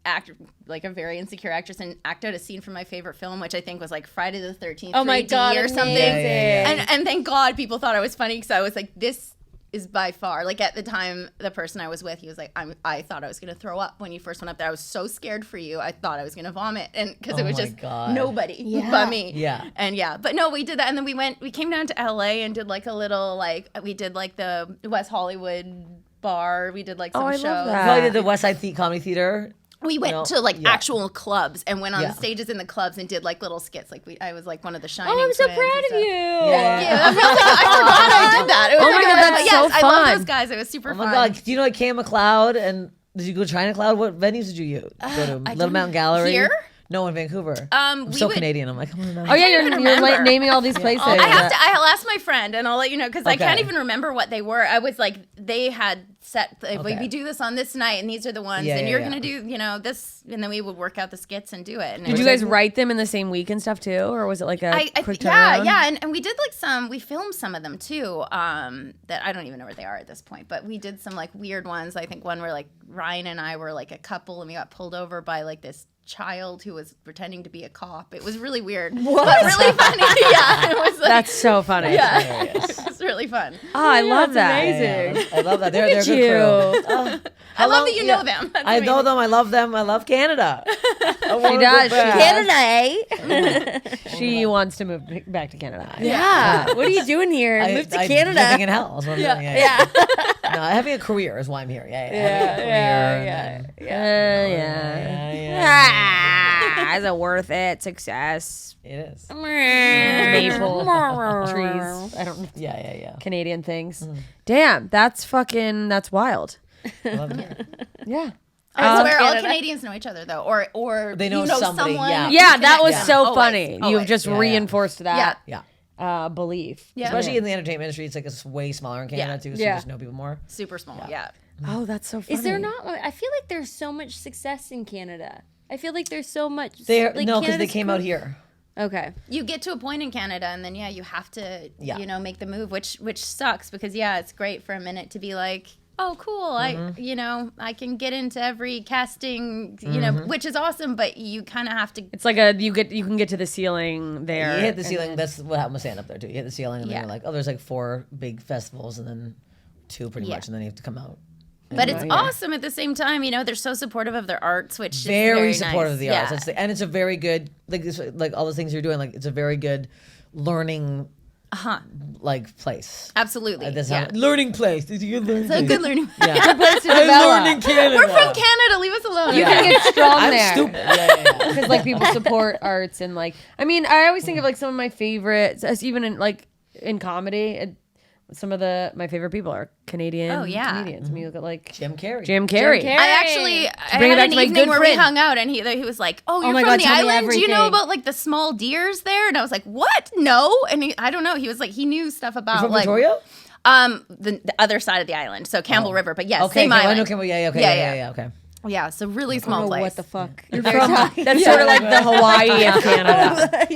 act like a very insecure actress and act out a scene from my favorite film, which I think was like Friday the 13th Oh my 3D god, or something. amazing. And thank God people thought I was funny because I was like, this is by far, like at the time, the person I was with, he was like, I thought I was going to throw up when you first went up there. I was so scared for you. I thought I was going to vomit. And because it Oh was my just God. nobody but me. Yeah. And yeah, but no, we did that. And then we came down to LA and did like a little, like, we did like the West Hollywood bar. We did like some I shows. love I that. did the West Side Comedy Theater. We went No, to like yeah. actual clubs and went on Yeah. the stages in the clubs and did like little skits. Like I was like one of the Shining. Oh, I'm so twins and proud of stuff. you. Yeah. Yeah, I forgot I did that. It was Oh my like God, a- that's but yes, so I love fun. those guys. It was super Oh my fun. god. Do you know like Cam McLeod and did you go to China Cloud? What venues did you go to? Little don't- Mountain Gallery? Here? No, in Vancouver. I'm we so would- Canadian. I'm like, come on now. Oh yeah, you're remember. like naming all these places. I have to. I'll ask my friend and I'll let you know because I Okay. can't even remember what they were. I was like, they had set. Like, Okay. we do this on this night, and these are the ones, Yeah, and yeah, you're yeah. gonna do, this, and then we would work out the skits and do it. And it Did was you like- guys write them in the same week and stuff too, or was it like a quick yeah, turnaround? yeah, and we did like we filmed some of them too. That I don't even know where they are at this point, but we did some like weird ones. I think one where like Ryan and I were like a couple, and we got pulled over by like this child who was pretending to be a cop. It was really weird, but really funny. Yeah, it was like, That's so funny. yeah, it was really fun. Oh, I love that's that. amazing. I love that. They're a good you. crew. Oh, I love that you know them. That's I know amazing. them. I love them. I love Canada. She does. Canada, eh? She wants to move back to Canada. Yeah. What are you doing here? Move to I'm Canada. living in hell. Is what I'm doing. Yeah. No, having a career is why I'm here. Yeah. Having a career. Yeah. Is it worth it? Success. It is. Maple trees. I don't know. Yeah. Canadian things. Damn, that's wild. I love it here. Yeah. I swear, all Canada. Canadians know each other though, or They know you know somebody, someone. yeah. Yeah, that was Yeah. so Always, funny. You've always. just Yeah. reinforced that Yeah. belief. Yeah. Especially in the entertainment industry, it's like it's way smaller in Canada Yeah. too, so you Yeah. just know people more. Super small. Yeah. Oh, that's so funny. Is there not? I feel like there's so much success in Canada. I feel like there's so much. They're like no, because they Canada's came out here. Okay. You get to a point in Canada, and then you have to Yeah. make the move, which sucks because it's great for a minute to be like, oh, cool. I can get into every casting, which is awesome, but you kind of have to. It's like you can get to the ceiling there. You hit the ceiling. That's what happened with stand up there too. You hit the ceiling, and then you're like, oh, there's like 4 big festivals, and then 2 pretty much, and then you have to come out. But it's awesome at the same time. They're so supportive of their arts, which Very is supportive nice. of the arts. And it's a very good like all the things you're doing. Like it's a very good learning. Like place. Absolutely. Learning place. It's a good learning. It's a good learning. Yeah. Good place to I develop. learned in Canada. We're from Canada. Leave us alone. You can get strong I'm there. stupid. Yeah. Because like people support arts and like I always think of like some of my favorites, as even in comedy. Some of my favorite people are Canadian comedians. I mean, you look at like Jim Carrey. I bring it back had an to my evening good where friend. we hung out, and he was like, "Oh, you're my from God, the tell me island? Do you know everything." about like the small deers there?" And I was like, "What? No." And I don't know. He was like, he knew stuff about From like Victoria? the other side of the island, so Campbell River. But yes, Okay. same island. Okay. Yeah. Okay. Yeah, so really I small don't know place. what the fuck. That's sort of like the Hawaii of Canada.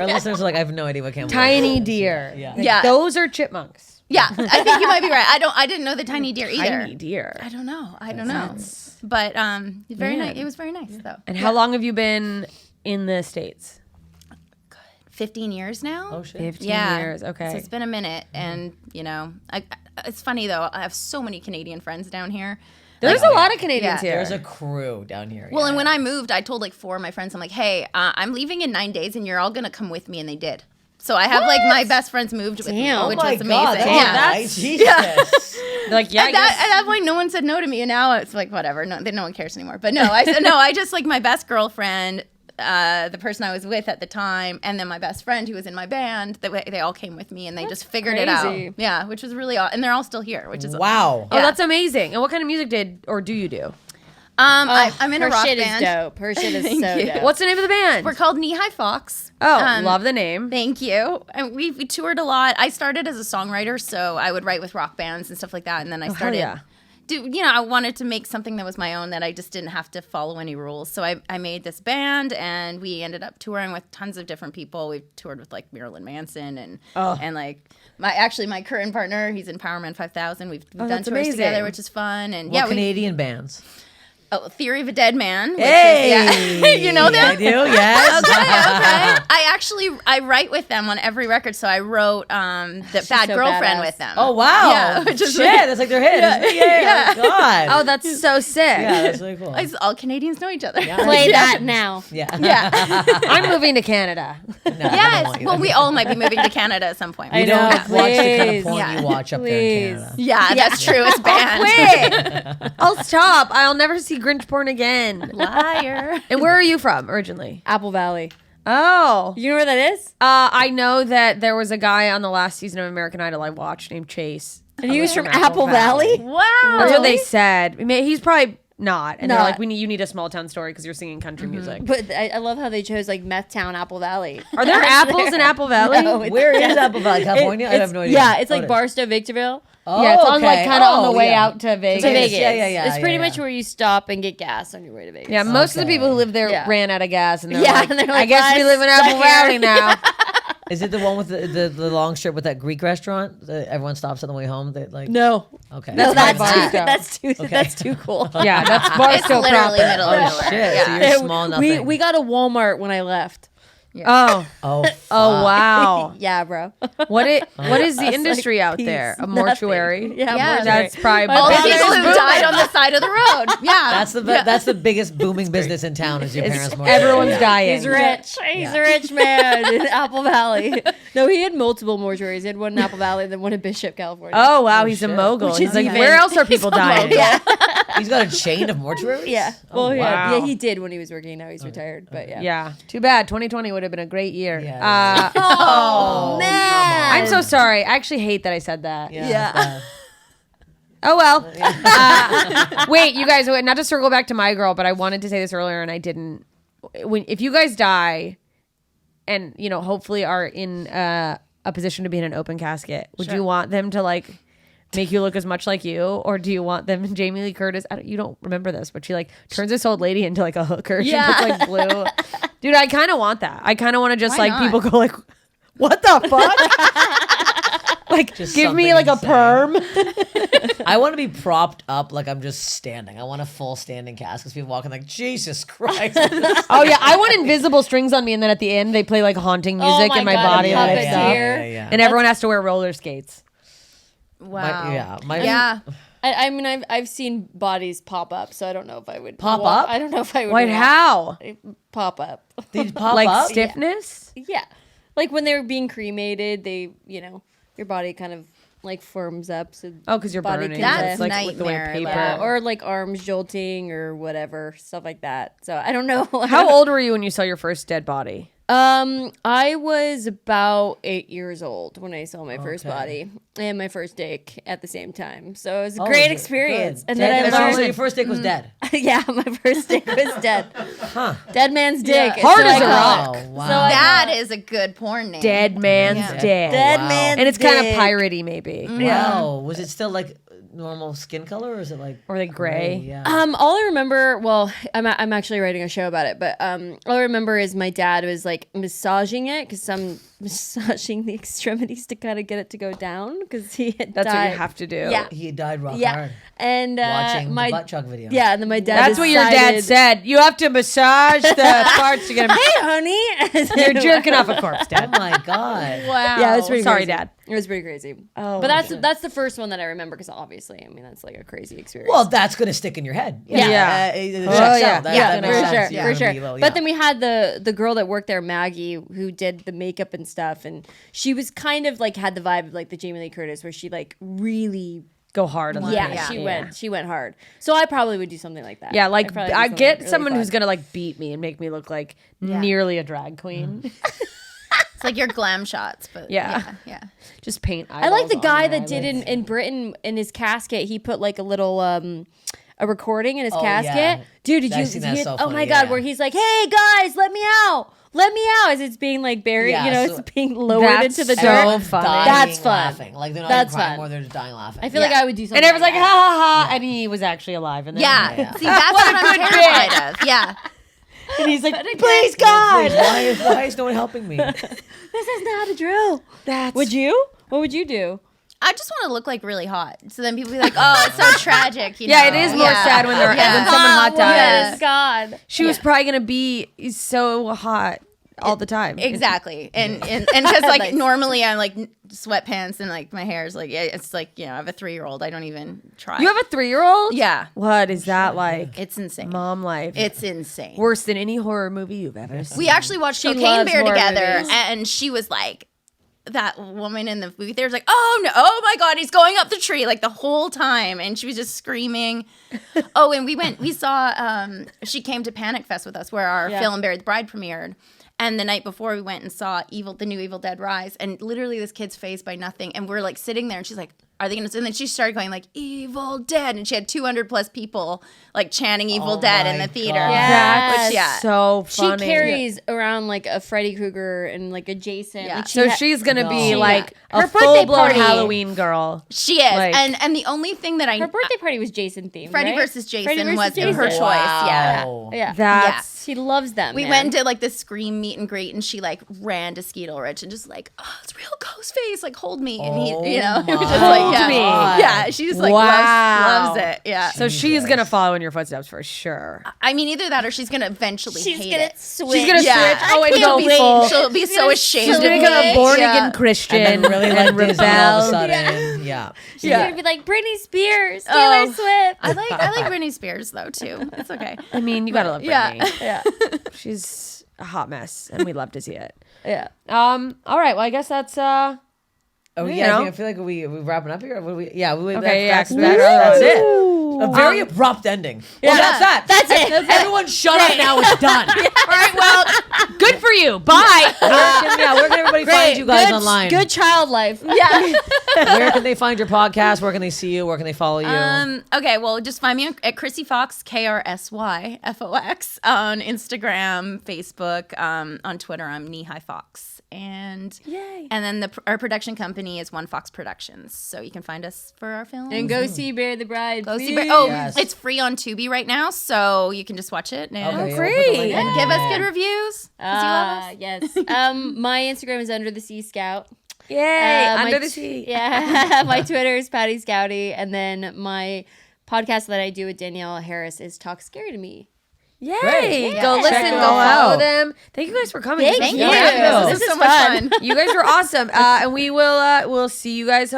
Our listeners are like, I have no idea what Campbell Tiny is. deer. Yeah. Yeah. Those are chipmunks. Yeah, I think you might be right. I didn't know the tiny deer either. Tiny deer. I don't know. But very nice. It was very nice though. And how long have you been in the States? 15 years now. Oh shit. 15 Yeah. years. Okay. So it's been a minute, and it's funny though. I have so many Canadian friends down here. There's a lot of Canadians here. There's a crew down here. Well, and when I moved, I told like 4 of my friends, I'm like, hey, I'm leaving in 9 days, and you're all gonna come with me, and they did. So I have like my best friends moved with me, Damn. which oh my was amazing. God, that's Yeah. nice. Jesus. They're like, yeah, I At guess. that point, no one said no to me, and now it's like whatever. No one cares anymore. But no, I said no. I just like my best girlfriend, the person I was with at the time, and then my best friend who was in my band. They all came with me, and they just figured it crazy. out. Yeah, which was really awesome. And they're all still here, which is Wow. Oh, Yeah. that's amazing. And what kind of music do you do? I'm in a Her rock shit band. is dope. Her shit is Thank so you. dope. What's the name of the band? We're called Knee High Fox. Love the name. Thank you. And we toured a lot. I started as a songwriter, so I would write with rock bands and stuff like that. And then I started. yeah. I wanted to make something that was my own, that I just didn't have to follow any rules. So I made this band, and we ended up touring with tons of different people. We toured with like Marilyn Manson and like my current partner. He's in Powerman 5000. We've done that's tours amazing. together, which is fun. And What Canadian bands? Theory of a Dead Man. Which Hey. is, you know them? I do, yes. Okay. I write with them on every record. So I wrote the Bad so Girlfriend badass. with them. Oh, wow. Yeah, which is Shit, really- that's like their hit. Yeah. Oh, God. Oh, that's so sick. yeah, that's really cool. All Canadians know each other. Play that now. Yeah. Yeah. I'm moving to Canada. No, I don't Yes. want you Well, there. we all might be moving to Canada at some point. We I don't know, watch the kind of please. porn Yeah. you watch up there in Canada. Yeah, that's true. It's banned. Wait, I'll stop. I'll never see Grinch porn again. Liar. And where are you from originally? Apple Valley. Oh, You know where that is? I know that there was a guy on the last season of American Idol I watched named Chase. And he was from Apple Valley? Wow. That's what they said. I mean, he's probably not. And they're Not. like, you need a small town story because you're singing country music. But I love how they chose like Meth Town, Apple Valley. Are there apples in Apple Valley? No, it's- Where is Apple Valley, California? I have no idea. Yeah, it's Oh, like it is. Barstow, Victorville. Oh, Yeah, it's on like okay. kind of on the Oh, way yeah. out to Vegas. To Vegas. Yeah. It's pretty yeah. much where you stop and get gas on your way to Vegas. Yeah, most of the Okay. people who live there Yeah. ran out of gas, and they're Yeah, like, and they're I like, guess we "Let's live in Apple stay here." Valley now. Is it the one with the long strip with that Greek restaurant that everyone stops on the way home? That like No. Okay. No, That's that's by too that's too cool. Yeah, that's It's Barstow literally proper. middle Oh of nowhere. shit! Yeah. So you're small nothing. We got a Walmart when I left. Oh, Oh. oh wow. Yeah, bro. What is the was industry like, out peace, there? A nothing. mortuary. Yeah, Yeah, mortuary. That's probably My All the father business people is who booming. died on the side of the road. Yeah. That's the biggest booming business in town is your parents' mortuary. Everyone's Yeah. dying. He's rich. He's a rich man in Apple Valley. No, he had multiple mortuaries. He had one in Apple Valley, then one in Bishop, California. Oh wow, he's shit. a mogul. Which He's is like, even- where else are people dying? Yeah. He's got a chain of mortuaries. Yeah. Oh, Well, wow. yeah, he did when he was working. Now he's retired. But yeah. Yeah. Too bad. 2020 would have been a great year. Yeah. Oh, man. I'm so sorry. I actually hate that I said that. Yeah. Oh well. Wait, you guys. Not to circle back to my girl, but I wanted to say this earlier and I didn't. If you guys die, and hopefully are in a position to be in an open casket, would you want them to like make you look as much like you, or do you want them? Jamie Lee Curtis. You don't remember this, but she like turns this old lady into like a hooker. She puts like blue. Dude, I kind of want that. I kind of want to just Why like not? people go like, what the fuck? Like, Just give me something like a insane. perm. I want to be propped up like I'm just standing. I want a full standing cast because people walking like, Jesus Christ. Oh yeah, I want invisible strings on me, and then at the end they play like haunting music in my God, body, a like puppeteer. stuff. And everyone has to wear roller skates. Wow. Yeah. I mean, I've seen bodies pop up, so I don't know if I would Pop up? I don't know if I would. Wait, want- how? pop up? These pop Like up. stiffness? Yeah, like when they were being cremated, they your body kind of like firms up. So Oh, because you're body burning. can That's It's like the way nightmare, paper. yeah, or like arms jolting or whatever stuff like that. So I don't know. How old were you when you saw your first dead body? I was about 8 years old when I saw my first body and my first dick at the same time. So it was a great experience. And then I So learned, your first dick was dead. yeah, my first dick was dead. Dead man's dick. Yeah. Hard So as I a call rock. it. Oh, wow. So I That is a good porn name. Dead man's Yeah. dead. Dead Wow. man's And it's kind of dick. piratey, maybe. Wow. Was it still like normal skin color or is it like Or like gray. Yeah. All I remember, well, I'm actually writing a show about it, but all I remember is my dad was like massaging it because I'm massaging the extremities to kind of get it to go down because he had That's died. what you have to do. Yeah. He died rock Yeah, hard. and Watching my the butt chuck video. yeah, and then my dad. That's what your dad decided, said. You have to massage the parts to get them. Hey, honey, You're jerking off a corpse, Oh Dad. my God. Wow. Yeah, it was pretty Sorry, crazy. Dad. It was pretty crazy. Oh, but that's the first one that I remember because obviously, I mean, that's like a crazy experience. Well, that's going to stick in your head. Yeah. It Oh, checks yeah. out. That, yeah, that for makes sure, sense. Yeah, for it'll sure. be low, But yeah. then we had the girl that worked there, Maggie, who did the makeup and stuff, and she was kind of like had the vibe of like the Jamie Lee Curtis, where she like really, Go hard on yeah, that. she went hard. So I probably would do something like that. Yeah, like I'd probably do I something get really someone fun. who's gonna like beat me and make me look like nearly a drag queen. It's like your glam shots, but Yeah. yeah. Just paint. I like the eyeballs guy on that did in Britain in his casket. He put like a little a recording in his casket. yeah. Dude, did I've you seen that, hear- so oh funny, my god, yeah. where he's like, "Hey guys, let me out. Let me out," as it's being like buried, Yeah, it's so- being lowered That's into the so dirt. funny. Dying That's fun. Laughing. Like they're not That's even crying fun. more, they're just dying laughing. I feel like I would do something. And everyone's like, that. ha ha ha, and he was actually alive. And then Yeah. See, that's what I'm terrified of. Yeah. and he's like, please God. Why is no one helping me? This is not a drill. That's Would you? What would you do? I just want to look like really hot. So then people be like, oh, it's so tragic. You Yeah, know? it is more sad when they're when someone hot Yeah. dies. God. She was probably gonna be so hot all the time. Exactly. And because like Nice. normally I'm like sweatpants and like my hair is like, it's like, I have a 3-year-old. I don't even try. You have a 3-year-old? Yeah. What is that like? It's insane. Mom life. It's insane. worse than any horror movie you've ever seen. We actually watched She Cocaine loves Bear horror together, movies. and she was like, that woman in the movie theater was like, oh no, oh my God, he's going up the tree like the whole time. And she was just screaming. Oh, and we saw, she came to Panic Fest with us where our film Buried the Bride premiered. And the night before we went and saw the new Evil Dead Rise, and literally this kid's phased by nothing. And we're like sitting there and she's like, are they gonna? And then she started going like Evil Dead, and she had 200+ people like chanting Evil Dead in my the theater. God. That's Yes. so She funny. carries around like a Freddy Krueger and like a Jason. Yeah. Like, So she's gonna be No. like Her a birthday full blown party. Halloween girl. She is, Like- and the only thing that her birthday party was Jason themed. Freddy right? versus Jason Freddy versus was Jason. her choice. Yeah. Wow. Yeah. That's She loves them. We man. went and did like this Scream meet and greet, and she like ran to Skeetle Rich and just like, oh, it's real Ghostface, like hold me, and he, it was just like, Hold yeah, me. yeah, she just like Wow. loves it, yeah. so she's gonna follow in your footsteps for sure. I mean, either that or she's gonna eventually She's hate gonna it. switch. She's gonna Yeah. switch. Oh, and She'll go be, full. she'll be so ashamed She's of gonna me. become a born Yeah. again Christian And then really like and Disney all of a rebel. sudden. Yeah. She's gonna be like Britney Spears, Taylor Oh. Swift. I like Britney Spears though too. It's okay. I mean, you gotta love Yeah. Britney. Yeah. She's a hot mess, and we love to see it. Yeah. All right. Well, I guess that's Oh You yeah, know? I feel like we wrapping up here. What do we, yeah, we, Okay, that's, yeah, that's, that's it. A very abrupt ending. Well, that's that. That's it. Everyone shut up now. It's done. all right. Well, good for you. Bye. Where can everybody find you guys online? Good child life. Yeah. Where can they find your podcast? Where can they see you? Where can they follow you? Okay, well, just find me at Chrissy Fox, KRSYFOX, on Instagram, Facebook, on Twitter, I'm Knee High Fox. And Yay. and then our production company is One Fox Productions. So you can find us for our films. And go see Bear the Bride. Go see please. Yes. it's free on TUBI right now, so you can just watch it now. Okay, great. we'll put the link And in give us there. good reviews. 'cause you love us. Yes. My Instagram is Under the Sea Scout. Yay! Under my the Sea. Yeah. My Twitter is Patty Scouty. And then my podcast that I do with Danielle Harris is Talk Scary to Me. Yay! Great. Go Yeah. listen, Check go it all follow out. them. Thank you guys for coming. Thank This was you. fabulous. This is so is much fun. fun. You guys were awesome, and we will we'll see you guys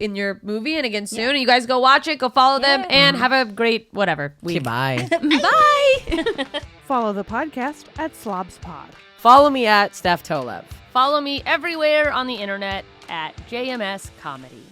in your movie and again soon. You guys go watch it, go follow them, and have a great whatever week. Bye. Bye. Follow the podcast at Slobs Pod. Follow me at Steph Tolev. Follow me everywhere on the internet at JMS Comedy.